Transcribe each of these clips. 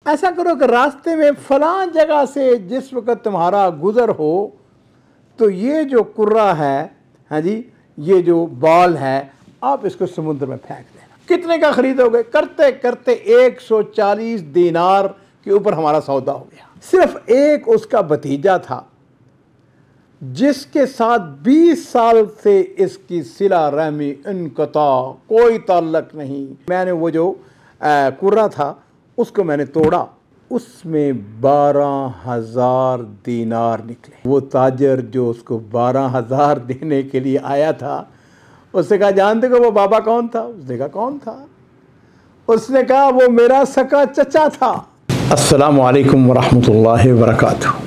ऐसा करो कि रास्ते में फलां जगह से जिस वक़्त तुम्हारा गुज़र हो तो ये जो कुर्रा है, हाँ जी, ये जो बॉल है, आप इसको समुद्र में फेंक देना। कितने का खरीदोगे? करते करते 140 दीनार के ऊपर हमारा सौदा हो गया। सिर्फ एक उसका भतीजा था जिसके साथ 20 साल से इसकी सिला रहमी इनकता, कोई ताल्लुक नहीं। मैंने वो जो कुर्रा था उसको मैंने तोड़ा, उसमें 12,000 दीनार निकले। वो ताजर जो उसको 12,000 देने के लिए आया था, उसने कहा जानते हो वो बाबा कौन था? उसने कहा कौन था? उसने कहा वो मेरा सका चचा था। अस्सलामु अलैकुम वरहमतुल्लाहि वबरकातुहू।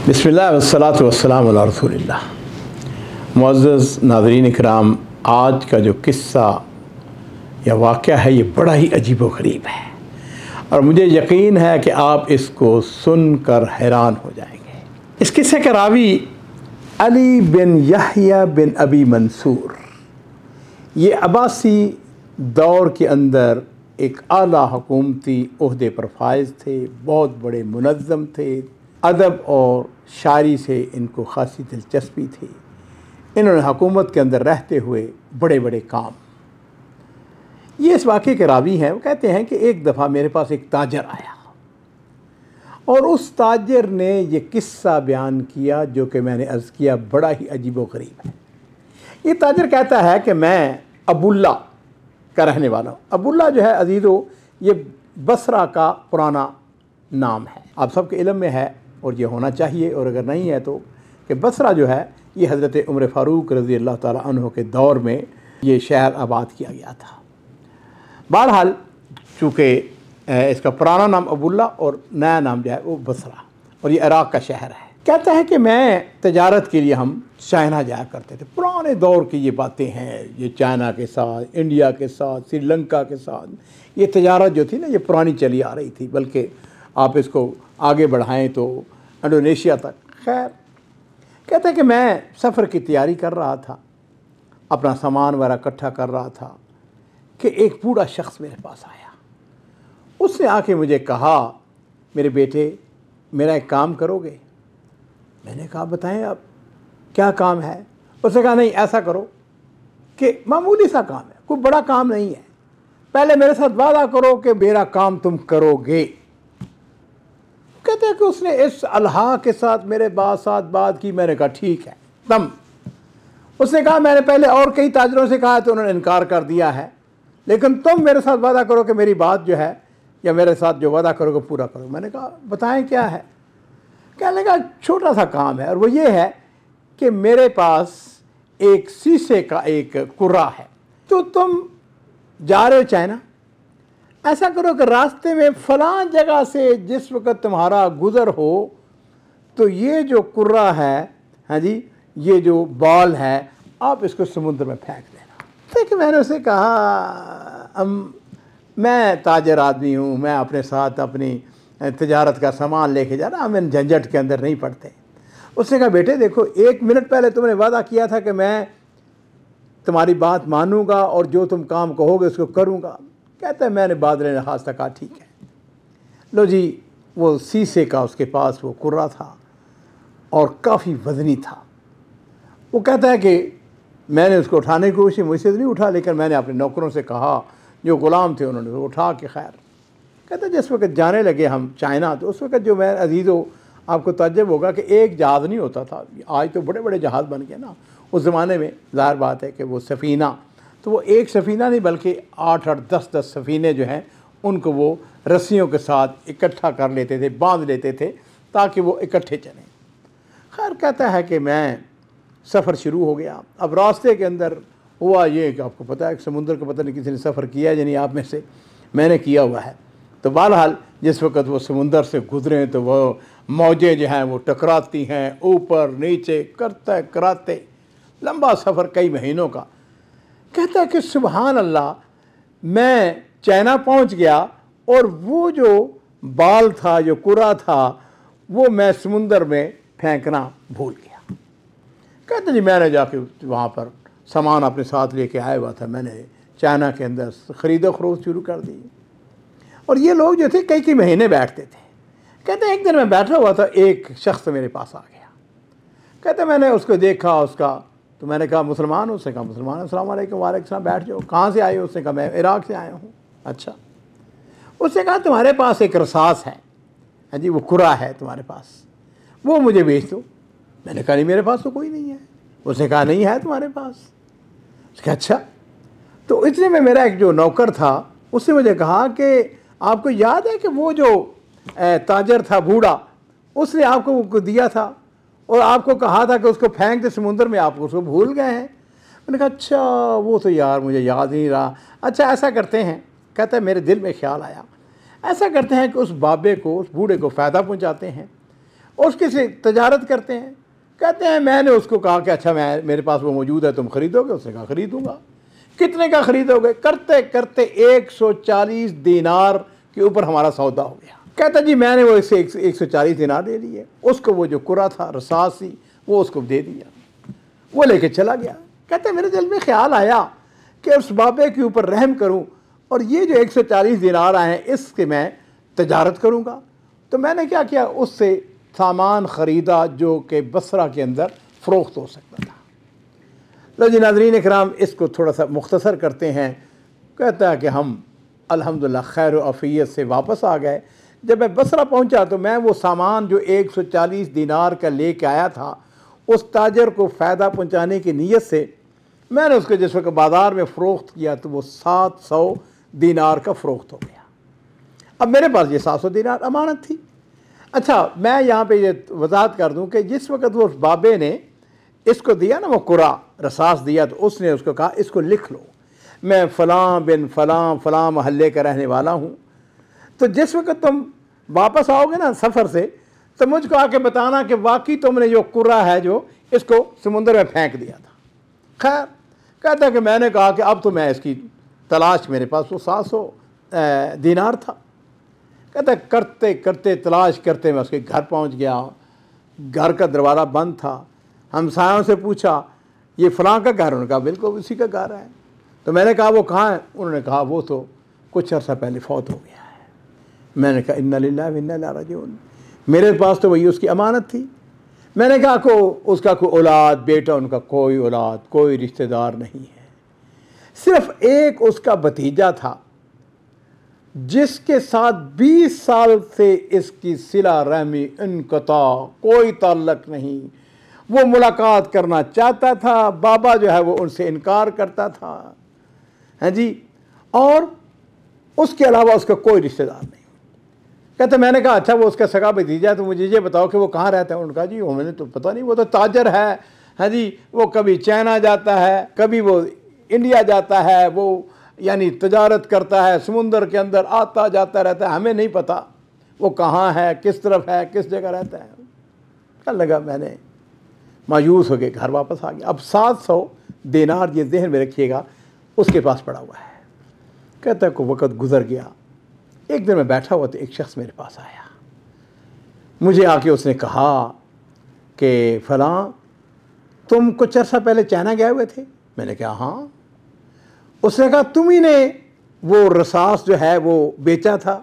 बिस्मिल्लाह वस्सलातु वस्सलामु अला रसूलिल्लाह। मुअज़्ज़ज़ नाज़रीन इकराम, आज का जो किस्सा या वाक़या है ये बड़ा ही अजीब व ग़रीब है और मुझे यकीन है कि आप इसको सुनकर हैरान हो जाएंगे। इस किस्से का रावी अली बिन यहया बिन अबी मंसूर, ये अब्बासी दौर के अंदर एक आला हुकूमती ओहदे पर फाइज थे, बहुत बड़े मुनज़्ज़म थे, अदब और शायरी से इनको ख़ासी दिलचस्पी थी। इन्होंने हुकूमत के अंदर रहते हुए बड़े बड़े काम, ये इस वाक़े के रावी हैं। वो कहते हैं कि एक दफ़ा मेरे पास एक ताजर आया और उस ताजर ने ये किस्सा बयान किया जो कि मैंने अर्ज़ किया बड़ा ही अजीब व ग़रीब है। ये ताजर कहता है कि मैं अबुल्ला का रहने वाला हूँ। अबुल्ला जो है अजीज़ो, ये बसरा का पुराना नाम है, आप सबके इल्म में है और ये होना चाहिए, और अगर नहीं है तो कि बसरा जो है ये हज़रत उमर फ़ारूक रज़ी अल्लाह ताला अन्हु के दौर में ये शहर आबाद किया गया था। बहरहाल चूँकि इसका पुराना नाम अबुल्ला और नया नाम जो है वो बसरा, और ये इराक़ का शहर है। कहता है कि मैं तजारत के लिए हम चाइना जाया करते थे। पुराने दौर की ये बातें हैं, ये चाइना के साथ, इंडिया के साथ, श्रीलंका के साथ ये तजारत जो थी ना ये पुरानी चली आ रही थी, बल्कि आप इसको आगे बढ़ाएं तो इंडोनेशिया तक। खैर, कहता है कि मैं सफ़र की तैयारी कर रहा था, अपना सामान वगैरह इकट्ठा कर रहा था कि एक बूढ़ा शख्स मेरे पास आया। उसने आके मुझे कहा, मेरे बेटे मेरा एक काम करोगे? मैंने कहा बताएं आप क्या काम है? उसने कहा नहीं ऐसा करो कि मामूली सा काम है, कोई बड़ा काम नहीं है, पहले मेरे साथ वादा करो कि मेरा काम तुम करोगे। कहते हैं कि उसने इस अल्लाह के साथ मेरे साथ बात की। मैंने कहा ठीक है तम। उसने कहा मैंने पहले और कई ताजरों से कहा तो उन्होंने इनकार कर दिया है, लेकिन तुम मेरे साथ वादा करो कि मेरी बात जो है या मेरे साथ जो वादा करोगे पूरा करो। मैंने कहा बताएं क्या है? कहने लगा छोटा सा काम है और वो ये है कि मेरे पास एक शीशे का एक कुर्रा है, तो तुम जा रहे हो चाइना, ऐसा करो कि रास्ते में फलां जगह से जिस वक़्त तुम्हारा गुज़र हो तो ये जो कुर्रा है, हाँ जी, ये जो बॉल है, आप इसको समुद्र में फेंक देना। देखिए मैंने उसे कहा मैं ताजर आदमी हूँ, मैं अपने साथ अपनी तजारत का सामान लेके जा रहा, हम इन झंझट के अंदर नहीं पड़ते। उसने कहा बेटे देखो, 1 मिनट पहले तुमने वादा किया था कि मैं तुम्हारी बात मानूंगा और जो तुम काम कहोगे उसको करूंगा। कहता है मैंने बादल नहास तक कहा ठीक है। लो जी, वो शीशे का उसके पास वो कुर्रा था और काफ़ी वज़नी था। वो कहता है कि मैंने उसको उठाने की कोशिश, मुझसे तो नहीं उठा, लेकिन मैंने अपने नौकरों से कहा, जो ग़ुलाम थे उन्होंने उठा के खैर। कहते जिस वक्त जाने लगे हम चाइना, तो उस वक्त जो मैं अजीज़ो आपको ताज्जुब होगा कि एक जहाज़ नहीं होता था, आज तो बड़े बड़े जहाज़ बन गए ना। उस ज़माने में ज़ाहिर बात है कि वो सफ़ीना, तो वो एक सफ़ीना नहीं बल्कि 8-8 10-10 सफ़ीने जो हैं उनको वो रस्सियों के साथ इकट्ठा कर लेते थे, बांध लेते थे ताकि वो इकट्ठे चलें। खैर कहता है कि मैं सफ़र शुरू हो गया। अब रास्ते के अंदर हुआ ये कि आपको पता है कि समुद्र का पता नहीं किसी ने सफ़र किया है यानी आप में से, मैंने किया हुआ है। तो बहरहाल जिस वक़्त वो समुंदर से गुज़रे तो वो मौजें जो हैं वो टकराती हैं, ऊपर नीचे करते कराते लंबा सफ़र कई महीनों का। कहता है कि सुबहान अल्लाह, मैं चाइना पहुंच गया और वो जो बाल था, जो कुरा था, वो मैं समुंदर में फेंकना भूल गया। कहते जी मैंने जाके वहाँ पर सामान अपने साथ लेके आया हुआ था, मैंने चाइना के अंदर ख़रीदो फ़रोख्त शुरू कर दी। और ये लोग जो थे कई कई महीने बैठते थे। कहते हैं एक दिन मैं बैठा हुआ था, एक शख्स मेरे पास आ गया। कहते मैंने उसको देखा, उसका तो मैंने कहा मुसलमान हो? उसने कहा मुसलमान। अस्सलाम वालेकुम। वालेकुम सलाम। बैठ जाओ। कहाँ से आए हो? उसने कहा मैं इराक़ से आया हूँ। अच्छा। उसने कहा तुम्हारे पास एक रसास है, हाँ जी, वो कुरा है तुम्हारे पास, वो मुझे बेच दो। मैंने कहा नहीं मेरे पास तो कोई नहीं है। उसने कहा नहीं है तुम्हारे पास। उसने कहा अच्छा। तो इतने में मेरा एक जो नौकर था उसने मुझे कहा कि आपको याद है कि वो जो ताजर था बूढ़ा, उसने आपको दिया था और आपको कहा था कि उसको फेंक दे समुद्र में, आप उसको भूल गए हैं। मैंने कहा अच्छा वो तो यार मुझे याद नहीं रहा। अच्छा ऐसा करते हैं, कहता है मेरे दिल में ख्याल आया, ऐसा करते हैं कि उस बाबे को, उस बूढ़े को फ़ायदा पहुंचाते हैं और उसके से तजारत करते हैं। कहते हैं मैंने उसको कहा कि अच्छा मेरे पास वो मौजूद है, तुम ख़रीदोगे? उसने कहा ख़रीदूँगा। कितने का ख़रीदोगे? करते करते 140 दीनार के ऊपर हमारा सौदा हो गया। कहता जी मैंने वो इसे 140 दिनार दे दिए। उसको वो जो कुरा था, रसास थी, वो उसको दे दिया, वो लेके चला गया। कहते मेरे दिल में ख्याल आया कि उस बाबे के ऊपर रहम करूं और ये जो 140 दिनार आए हैं इसके मैं तजारत करूंगा। तो मैंने क्या किया, उससे सामान ख़रीदा जो कि बसरा के अंदर फ़रोख्त हो सकता था। लो जी नाज़रीन इकराम, इसको थोड़ा सा मुख्तसर करते हैं। कहता है कि हम अल्हम्दुलिल्लाह खैर आफ़ियत से वापस आ गए। जब मैं बसरा पहुंचा तो मैं वो सामान जो 140 दिनार का लेके आया था, उस ताजर को फ़ायदा पहुंचाने की नीयत से मैंने उसको जिस वक्त बाज़ार में फ़रोख्त किया तो वो 700 दिनार का फ़रोख्त हो गया। अब मेरे पास ये 700 दिनार अमानत थी। अच्छा मैं यहाँ पे ये वजाहत कर दूँ कि जिस वक्त वो उस बाबे ने इसको दिया ना, वो कुरा रसास दिया, तो उसने उसको कहा इसको लिख लो, मैं फ़लाँ बिन फ़लाँ फ़लाँ महल्ले का रहने वाला हूँ। तो जिस वक्त तुम वापस आओगे ना सफ़र से, तो मुझको आके बताना कि वाकई तुमने जो कुरा है जो इसको समुद्र में फेंक दिया था। खैर कहता है कि मैंने कहा कि अब तो मैं इसकी तलाश, मेरे पास वो 700 दिनार था। कहता करते करते तलाश करते मैं उसके घर पहुंच गया। घर का दरवाज़ा बंद था। हमसायों से पूछा ये फ़लाँ का घर? उन्होंने कहा बिल्कुल उसी का घर है। तो मैंने कहा वो कहाँ है? उन्होंने कहा वो तो कुछ अर्सा पहले फौत हो गया है। मैंने कहा इन्ना लिल्लाहि व इन्ना इलैहि राजिऊन। मेरे पास तो वही उसकी अमानत थी। मैंने कहा को उसका कोई औलाद बेटा, उनका कोई औलाद कोई रिश्तेदार नहीं है, सिर्फ एक उसका भतीजा था जिसके साथ 20 साल से इसकी सिला रहमी इनकता, कोई ताल्लुक़ नहीं। वो मुलाकात करना चाहता था, बाबा जो है वो उनसे इनकार करता था, हैं जी, और उसके अलावा उसका कोई रिश्तेदार नहीं। कहते मैंने कहा अच्छा वो उसका सगा भतीजा है, तो मुझे ये बताओ कि वो कहाँ रहता है? उनका जी वो मैंने तो पता नहीं, वो तो ताजर है, हाँ जी, वो कभी चाइना जाता है, कभी वो इंडिया जाता है, वो यानी तजारत करता है, समुंदर के अंदर आता जाता रहता है, हमें नहीं पता वो कहाँ है, किस तरफ है, किस जगह रहता है। क्या लगा, मैंने मायूस हो के घर वापस आ गया। अब 700 दिनार ये ज़हन में रखिएगा उसके पास पड़ा हुआ है। कहता है को वक़्त गुजर गया। एक दिन मैं बैठा हुआ तो एक शख्स मेरे पास आया, मुझे आके उसने कहा कि फ़लाँ तुम कुछ अर्सा पहले चाइना गए हुए थे? मैंने कहा हाँ। उसने कहा तुम ही ने वो रसास जो है वो बेचा था?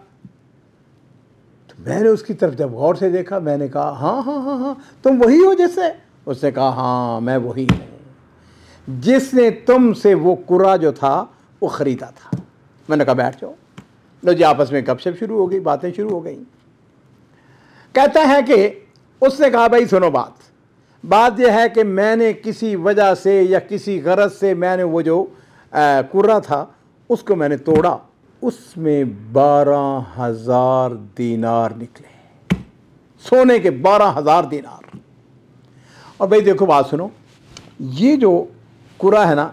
तो मैंने उसकी तरफ जब गौर से देखा, मैंने कहा हाँ हाँ हाँ हाँ, तुम वही हो जिससे? उसने कहा हाँ मैं वही हूँ जिसने तुमसे वो कुरा जो था वो ख़रीदा था। मैंने कहा बैठ जाओ। लो जी आपस में गपशप शुरू हो गई, बातें शुरू हो गई। कहता है कि उसने कहा भाई सुनो, बात यह है कि मैंने किसी वजह से या किसी गरज से मैंने वो जो कुरा था उसको मैंने तोड़ा, उसमें 12,000 दिनार निकले, सोने के 12,000 दिनार। और भाई देखो बात सुनो, ये जो कुरा है ना,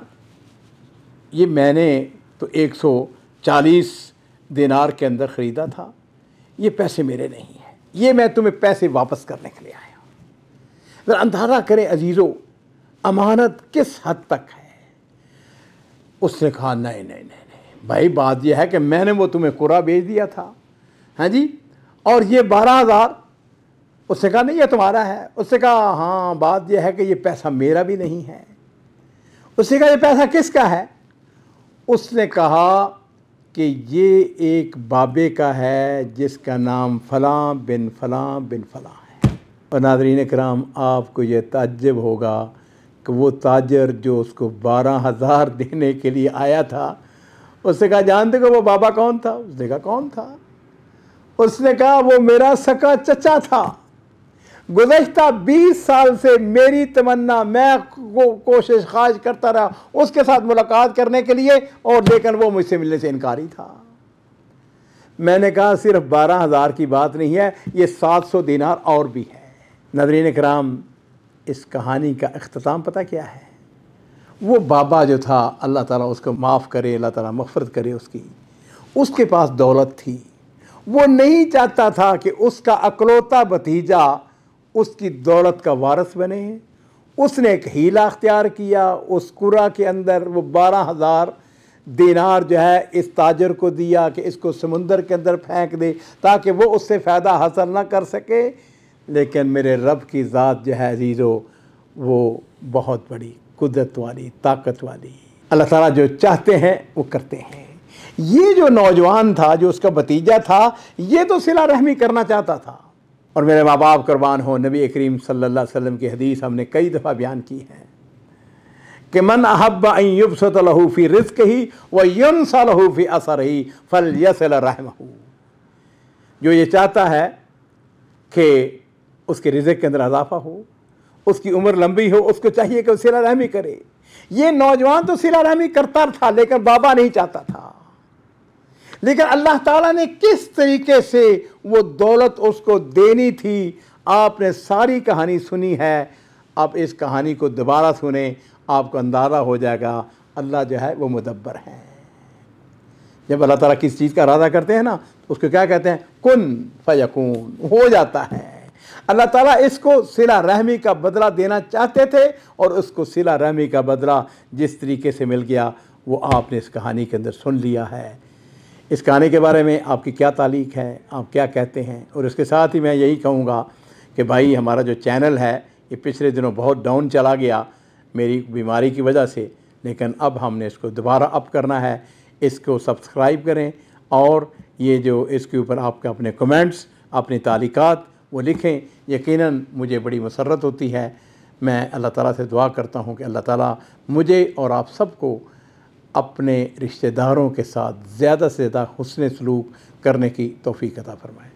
ये मैंने तो 140 दिनार के अंदर ख़रीदा था, ये पैसे मेरे नहीं हैं, ये मैं तुम्हें पैसे वापस करने के लिए आया हूँ। अगर अंदाज़ा करें अजीज़ों अमानत किस हद तक है। उसने कहा नहीं नहीं नहीं नहीं भाई, बात यह है कि मैंने वो तुम्हें कुरा बेच दिया था, हाँ जी, और ये 12,000। उसने कहा नहीं ये तुम्हारा है। उसने कहा हाँ, बात यह है कि ये पैसा मेरा भी नहीं है। उसने कहा ये पैसा किसका है? उसने कहा कि ये एक बाबे का है जिसका नाम फ़लाँ बिन फ़लाँ बिन फ़लाँ है। और नाज़रीन इकराम, आपको ये ताज्जुब होगा कि वो ताजर जो उसको 12,000 देने के लिए आया था, उसने कहा जानते हो वो बाबा कौन था? उसने कहा कौन था? उसने कहा वो मेरा सका चचा था। गुज़श्ता 20 साल से मेरी तमन्ना, मैं कोशिश खाज करता रहा उसके साथ मुलाकात करने के लिए, और लेकिन वो मुझसे मिलने से इनकारी था। मैंने कहा सिर्फ 12,000 की बात नहीं है, ये 700 दिनार और भी है। नाज़रीन इकराम, इस कहानी का इख्तिताम पता क्या है? वो बाबा जो था, अल्लाह ताला उसको माफ़ करे, अल्लाह ताला मग़फ़िरत करे उसके पास दौलत थी। वो नहीं चाहता था कि उसका अकलौता भतीजा उसकी दौलत का वारिस बने। उसने एक हीला अख्तियार किया, उस कुरा के अंदर वो 12,000 दिनार जो है इस ताजर को दिया कि इसको समुंदर के अंदर फेंक दे ताकि वो उससे फ़ायदा हासिल ना कर सके। लेकिन मेरे रब की ज़ात जो है अजीज़ो, वो बहुत बड़ी कुदरत वाली, ताकत वाली। अल्लाह ताला जो चाहते हैं वो करते हैं। ये जो नौजवान था, जो उसका भतीजा था, ये तो सिला रहमी करना चाहता था। और मेरे माँ बाप कुर्बान हो, नबी करीम सल्लल्लाहु अलैहि वसल्लम की हदीस हमने कई दफ़ा बयान की है कि मन अहब्बा अन युबसत लहू फी रिज़्क़िही व युनसा लहू फी असरिही फलयसिल रहमहू। जो ये चाहता है कि उसके रिज़्क़ के अंदर इजाफ़ा हो, उसकी उम्र लंबी हो, उसको चाहिए कि वो सिला रहमी करे। ये नौजवान तो सिला रहमी करता था, लेकिन बाबा नहीं चाहता था। लेकिन अल्लाह ताला ने किस तरीके से वो दौलत उसको देनी थी, आपने सारी कहानी सुनी है। आप इस कहानी को दोबारा सुने, आपको अंदाज़ा हो जाएगा अल्लाह जो है वो मुदब्बर है। जब अल्लाह ताला किस चीज़ का इरादा करते हैं ना, उसको क्या कहते हैं? कुन फयकून, हो जाता है। अल्लाह ताला इसको सिला रहमी का बदला देना चाहते थे, और उसको सिला रहमी का बदला जिस तरीके से मिल गया वो आपने इस कहानी के अंदर सुन लिया है। इस कहानी के बारे में आपकी क्या तालीक है, आप क्या कहते हैं? और इसके साथ ही मैं यही कहूँगा कि भाई हमारा जो चैनल है ये पिछले दिनों बहुत डाउन चला गया मेरी बीमारी की वजह से, लेकिन अब हमने इसको दोबारा अप करना है। इसको सब्सक्राइब करें, और ये जो इसके ऊपर आपके अपने कमेंट्स, अपनी तालीकात वो लिखें। यकीनन मुझे बड़ी मसरत होती है। मैं अल्लाह ताला से दुआ करता हूँ कि अल्लाह ताला मुझे और आप सबको अपने रिश्तेदारों के साथ ज़्यादा से ज़्यादा हुस्न सलूक करने की तौफ़ीक़ अता फ़रमाए।